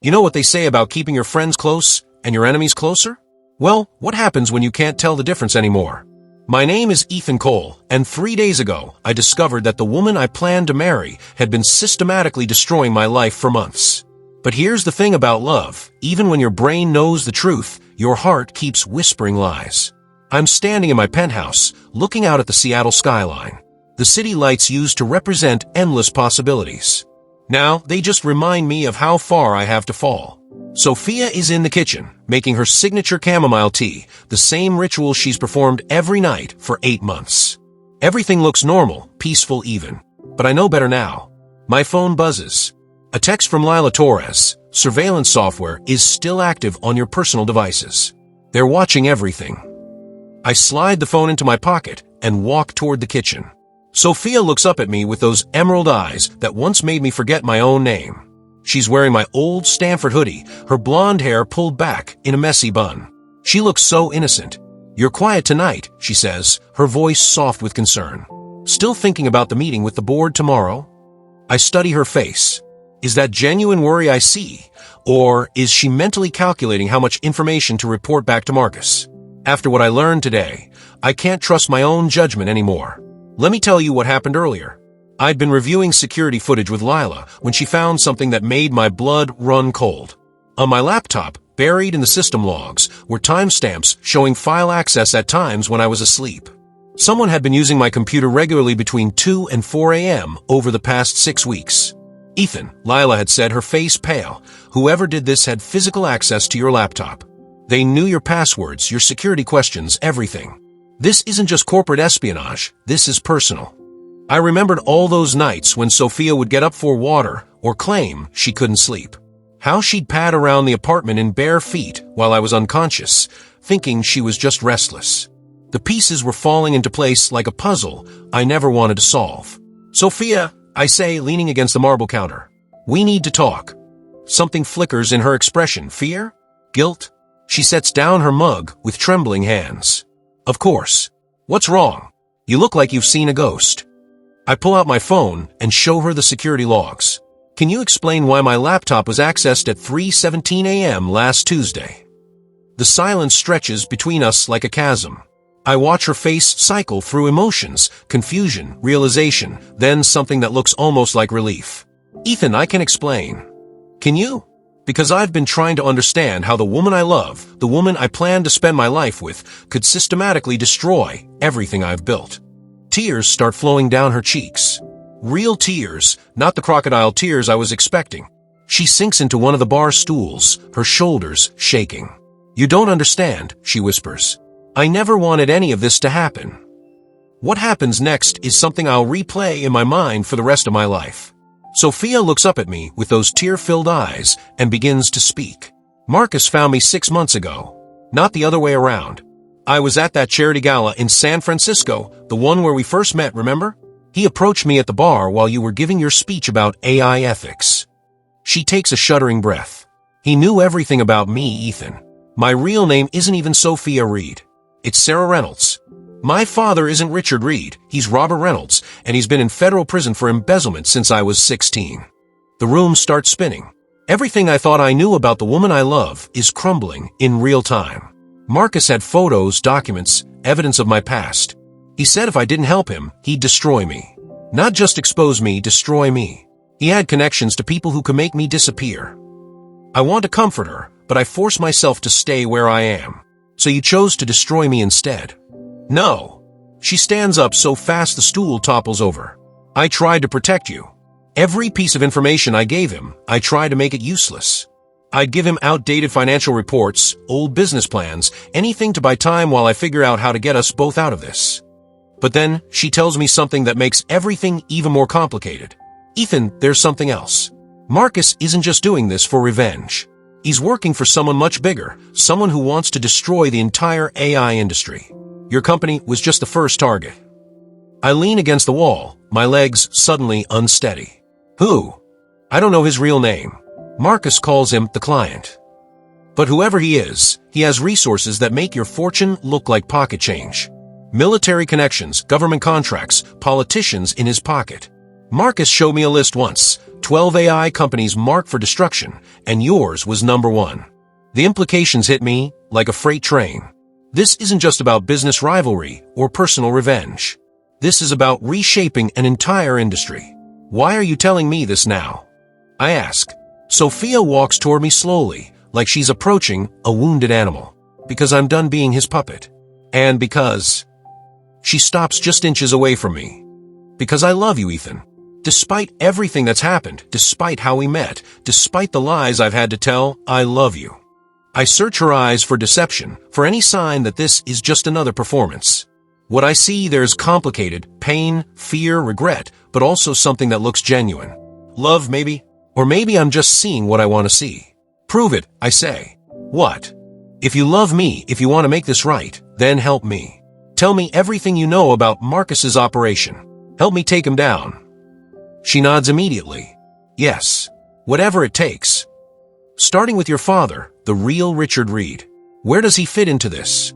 You know what they say about keeping your friends close and your enemies closer? Well, what happens when you can't tell the difference anymore? My name is Ethan Cole, and 3 days ago, I discovered that the woman I planned to marry had been systematically destroying my life for months. But here's the thing about love. Even when your brain knows the truth, your heart keeps whispering lies. I'm standing in my penthouse, looking out at the Seattle skyline. The city lights used to represent endless possibilities. Now, they just remind me of how far I have to fall. Sophia is in the kitchen, making her signature chamomile tea, the same ritual she's performed every night for 8 months. Everything looks normal, peaceful even. But I know better now. My phone buzzes. A text from Lila Torres. Surveillance software is still active on your personal devices. They're watching everything. I slide the phone into my pocket and walk toward the kitchen. Sophia looks up at me with those emerald eyes that once made me forget my own name. She's wearing my old Stanford hoodie, her blonde hair pulled back in a messy bun. She looks so innocent. "You're quiet tonight," she says, her voice soft with concern. "Still thinking about the meeting with the board tomorrow?" I study her face. Is that genuine worry I see, or is she mentally calculating how much information to report back to Marcus? After what I learned today, I can't trust my own judgment anymore. Let me tell you what happened earlier. I'd been reviewing security footage with Lila when she found something that made my blood run cold. On my laptop, buried in the system logs, were timestamps showing file access at times when I was asleep. Someone had been using my computer regularly between 2 and 4 a.m. over the past 6 weeks. "Ethan," Lila had said, her face pale, "whoever did this had physical access to your laptop. They knew your passwords, your security questions, everything. This isn't just corporate espionage, this is personal." I remembered all those nights when Sophia would get up for water or claim she couldn't sleep. How she'd pad around the apartment in bare feet while I was unconscious, thinking she was just restless. The pieces were falling into place like a puzzle I never wanted to solve. "Sophia," I say, leaning against the marble counter. "We need to talk." Something flickers in her expression. Fear? Guilt? She sets down her mug with trembling hands. "Of course. What's wrong? You look like you've seen a ghost." I pull out my phone and show her the security logs. "Can you explain why my laptop was accessed at 3:17 a.m. last Tuesday?" The silence stretches between us like a chasm. I watch her face cycle through emotions, confusion, realization, then something that looks almost like relief. "Ethan, I can explain." "Can you?" "Because I've been trying to understand how the woman I love, the woman I plan to spend my life with, could systematically destroy everything I've built." Tears start flowing down her cheeks. Real tears, not the crocodile tears I was expecting. She sinks into one of the bar stools, her shoulders shaking. "You don't understand," she whispers. "I never wanted any of this to happen." What happens next is something I'll replay in my mind for the rest of my life. Sophia looks up at me with those tear-filled eyes and begins to speak. "Marcus found me 6 months ago, not the other way around. I was at that charity gala in San Francisco, the one where we first met, remember? He approached me at the bar while you were giving your speech about AI ethics." She takes a shuddering breath. "He knew everything about me, Ethan. My real name isn't even Sophia Reed. It's Sarah Reynolds. My father isn't Richard Reed, he's Robert Reynolds, and he's been in federal prison for embezzlement since I was 16. The room starts spinning. Everything I thought I knew about the woman I love is crumbling in real time. Marcus had photos, documents, evidence of my past. He said if I didn't help him, he'd destroy me. Not just expose me, destroy me. He had connections to people who could make me disappear. I want to comfort her, but I force myself to stay where I am. So you chose to destroy me instead." "No." She stands up so fast the stool topples over. "I tried to protect you. Every piece of information I gave him, I tried to make it useless. I'd give him outdated financial reports, old business plans, anything to buy time while I figure out how to get us both out of this. But then, she tells me something that makes everything even more complicated. Ethan, there's something else. Marcus isn't just doing this for revenge. He's working for someone much bigger, someone who wants to destroy the entire AI industry. Your company was just the first target." I lean against the wall, my legs suddenly unsteady. "Who?" "I don't know his real name. Marcus calls him the client. But whoever he is, he has resources that make your fortune look like pocket change. Military connections, government contracts, politicians in his pocket. Marcus showed me a list once, 12 AI companies marked for destruction, and yours was number 1. The implications hit me like a freight train. This isn't just about business rivalry or personal revenge. This is about reshaping an entire industry. Why are you telling me this now? I ask. Sophia walks toward me slowly, like she's approaching a wounded animal. Because I'm done being his puppet. And because she stops just inches away from me. Because I love you, Ethan. Despite everything that's happened, despite how we met, despite the lies I've had to tell, I love you. I search her eyes for deception, for any sign that this is just another performance. What I see, there's complicated, pain, fear, regret, but also something that looks genuine. Love, maybe? Or maybe I'm just seeing what I want to see. Prove it, I say. What? If you love me, if you want to make this right, then help me. Tell me everything you know about Marcus's operation. Help me take him down. She nods immediately. Yes. Whatever it takes. Starting with your father, the real Richard Reed. Where does he fit into this?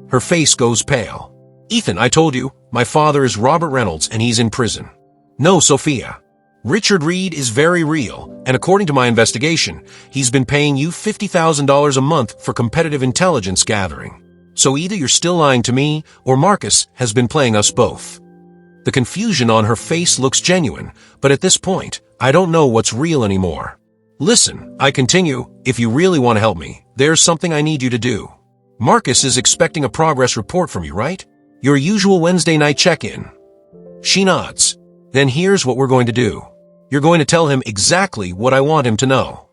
Her face goes pale. Ethan, I told you, my father is Robert Reynolds and he's in prison. No, Sophia. Richard Reed is very real, and according to my investigation, he's been paying you $50,000 a month for competitive intelligence gathering. So either you're still lying to me, or Marcus has been playing us both. The confusion on her face looks genuine, but at this point, I don't know what's real anymore. Listen, I continue, if you really want to help me, there's something I need you to do. Marcus is expecting a progress report from you, right? Your usual Wednesday night check-in. She nods. Then here's what we're going to do. You're going to tell him exactly what I want him to know.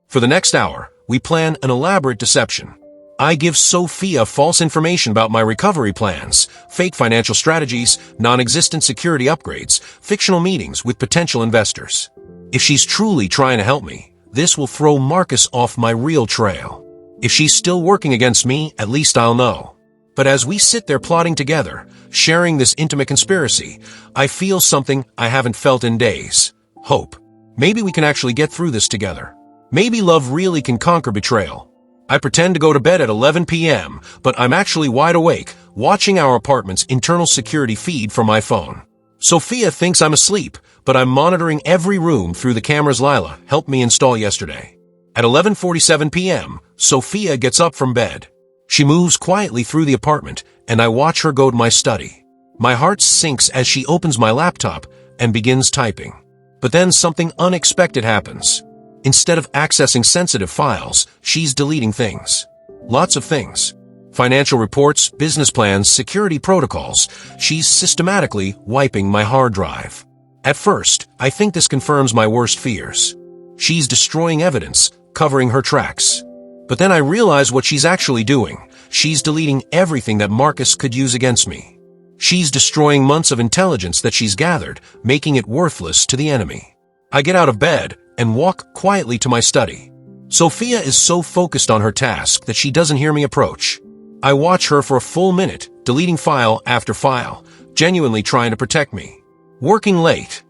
For the next hour, we plan an elaborate deception. I give Sophia false information about my recovery plans, fake financial strategies, non-existent security upgrades, fictional meetings with potential investors. If she's truly trying to help me, this will throw Marcus off my real trail. If she's still working against me, at least I'll know. But as we sit there plotting together, sharing this intimate conspiracy, I feel something I haven't felt in days. Hope. Maybe we can actually get through this together. Maybe love really can conquer betrayal. I pretend to go to bed at 11 p.m., but I'm actually wide awake, watching our apartment's internal security feed from my phone. Sophia thinks I'm asleep, but I'm monitoring every room through the cameras Lila helped me install yesterday. At 11:47 p.m., Sophia gets up from bed. She moves quietly through the apartment, and I watch her go to my study. My heart sinks as she opens my laptop and begins typing. But then something unexpected happens. Instead of accessing sensitive files, she's deleting things. Lots of things. Financial reports, business plans, security protocols. She's systematically wiping my hard drive. At first, I think this confirms my worst fears. She's destroying evidence, covering her tracks. But then I realize what she's actually doing. She's deleting everything that Marcus could use against me. She's destroying months of intelligence that she's gathered, making it worthless to the enemy. I get out of bed and walk quietly to my study. Sophia is so focused on her task that she doesn't hear me approach. I watch her for a full minute, deleting file after file, genuinely trying to protect me. Working late.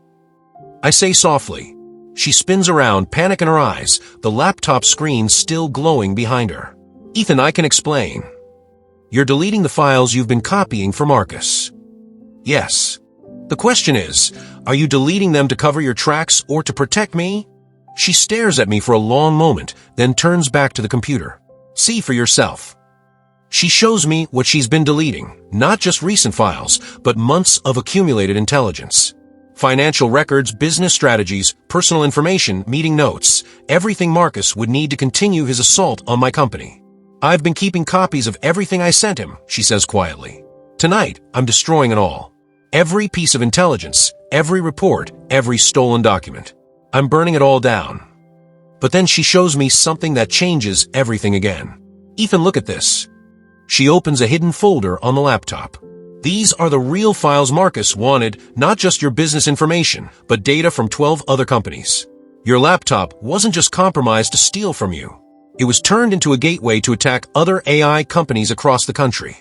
I say softly. She spins around, panic in her eyes, the laptop screen still glowing behind her. Ethan, I can explain. You're deleting the files you've been copying for Marcus. Yes. The question is, are you deleting them to cover your tracks or to protect me? She stares at me for a long moment, then turns back to the computer. See for yourself. She shows me what she's been deleting, not just recent files, but months of accumulated intelligence. Financial records, business strategies, personal information, meeting notes, everything Marcus would need to continue his assault on my company. I've been keeping copies of everything I sent him, she says quietly. Tonight, I'm destroying it all. Every piece of intelligence, every report, every stolen document. I'm burning it all down. But then she shows me something that changes everything again. Ethan, look at this. She opens a hidden folder on the laptop. These are the real files Marcus wanted, not just your business information, but data from 12 other companies. Your laptop wasn't just compromised to steal from you. It was turned into a gateway to attack other AI companies across the country.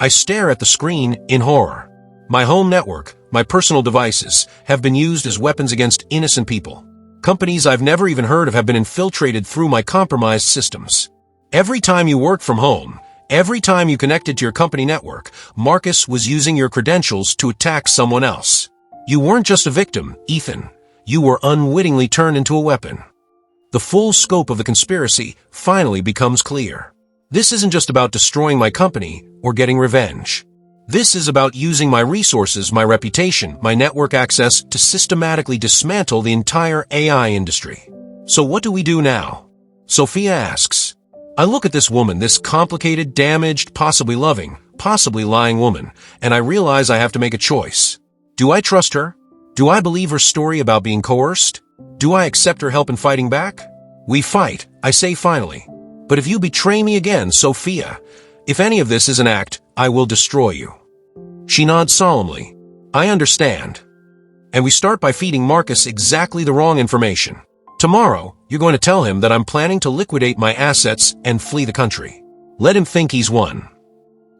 I stare at the screen in horror. My home network, my personal devices, have been used as weapons against innocent people. Companies I've never even heard of have been infiltrated through my compromised systems. Every time you worked from home, every time you connected to your company network, Marcus was using your credentials to attack someone else. You weren't just a victim, Ethan. You were unwittingly turned into a weapon. The full scope of the conspiracy finally becomes clear. This isn't just about destroying my company or getting revenge. This is about using my resources, my reputation, my network access to systematically dismantle the entire AI industry. So what do we do now? Sophia asks. I look at this woman, this complicated, damaged, possibly loving, possibly lying woman, and I realize I have to make a choice. Do I trust her? Do I believe her story about being coerced? Do I accept her help in fighting back? We fight, I say finally. But if you betray me again, Sophia, if any of this is an act, I will destroy you. She nods solemnly. I understand. And we start by feeding Marcus exactly the wrong information. Tomorrow, you're going to tell him that I'm planning to liquidate my assets and flee the country. Let him think he's won.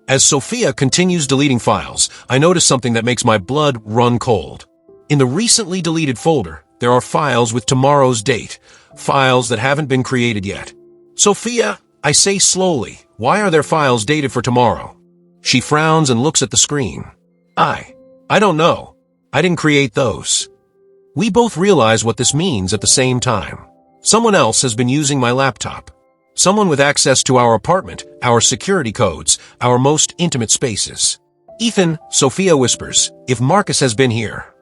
As Sophia continues deleting files, I notice something that makes my blood run cold. In the recently deleted folder, there are files with tomorrow's date, files that haven't been created yet. Sophia, I say slowly, why are there files dated for tomorrow? She frowns and looks at the screen. I don't know. I didn't create those. We both realize what this means at the same time. Someone else has been using my laptop. Someone with access to our apartment, our security codes, our most intimate spaces. Ethan, Sophia whispers, if Marcus has been here.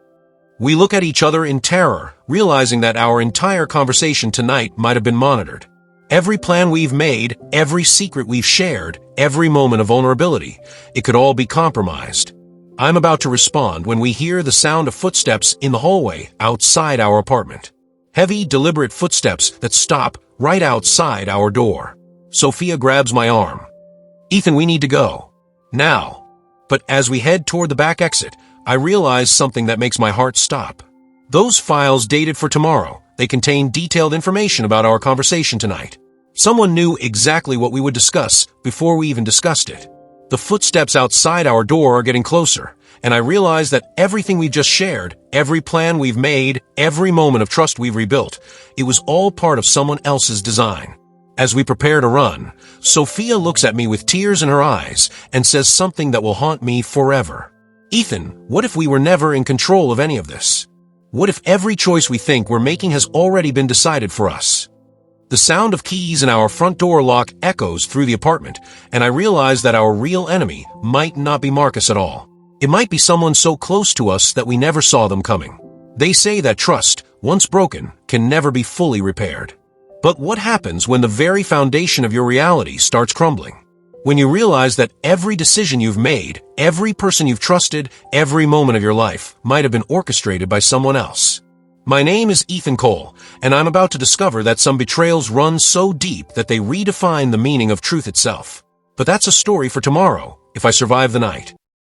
We look at each other in terror, realizing that our entire conversation tonight might have been monitored. Every plan we've made, every secret we've shared, every moment of vulnerability, it could all be compromised. I'm about to respond when we hear the sound of footsteps in the hallway outside our apartment. Heavy, deliberate footsteps that stop right outside our door. Sophia grabs my arm. Ethan, we need to go. Now. But as we head toward the back exit, I realize something that makes my heart stop. Those files dated for tomorrow. They contain detailed information about our conversation tonight. Someone knew exactly what we would discuss before we even discussed it. The footsteps outside our door are getting closer, and I realize that everything we've just shared, every plan we've made, every moment of trust we've rebuilt, it was all part of someone else's design. As we prepare to run, Sophia looks at me with tears in her eyes and says something that will haunt me forever. Ethan, what if we were never in control of any of this? What if every choice we think we're making has already been decided for us? The sound of keys in our front door lock echoes through the apartment, and I realize that our real enemy might not be Marcus at all. It might be someone so close to us that we never saw them coming. They say that trust, once broken, can never be fully repaired. But what happens when the very foundation of your reality starts crumbling? When you realize that every decision you've made, every person you've trusted, every moment of your life might have been orchestrated by someone else. My name is Ethan Cole, and I'm about to discover that some betrayals run so deep that they redefine the meaning of truth itself. But that's a story for tomorrow, if I survive the night.